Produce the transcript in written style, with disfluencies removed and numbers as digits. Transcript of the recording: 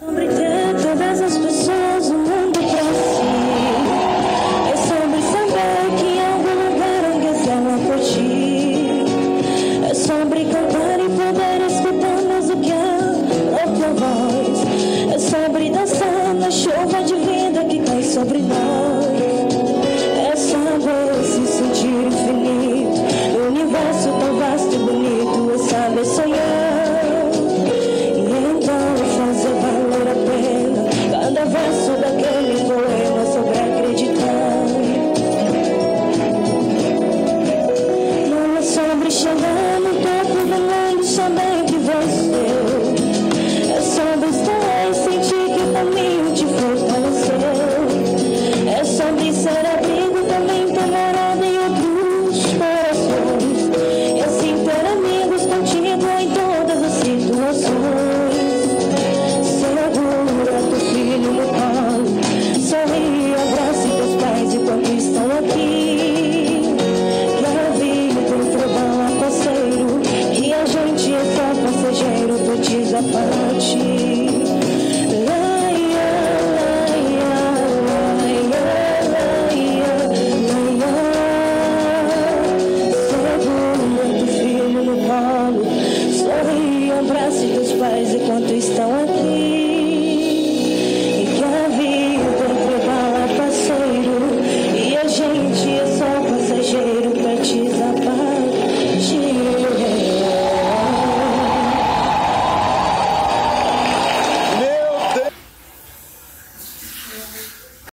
Sobre ter todas as pessoas do mundo pra si. É sobre saber que em algum lugar alguém zela por ti. É sobre cantar e poder escutar mais do que a tua voz. É sobre dançar na chuva de vida que cai sobre nós. É saber se sentir infinito no universo tão vasto e bonito. É saber sonhar. Cada verso daquele poema sobre acreditar. Não é sobre chegar no topo do mundo, saber que venceu. É sobre estar e sentir que o caminho te fortaleceu. É sobre ser abrigo, também ter morada em outros corações. E assim ter amigos contigo em todas as situações. Sorri, abrace teus pais enquanto estão aqui. Que a vida entrou a parceiro, que a gente é só passageiro, tu diz a parte. Segura teu filho no colo. Sorri, abrace teus pais enquanto estão aqui. E a gente é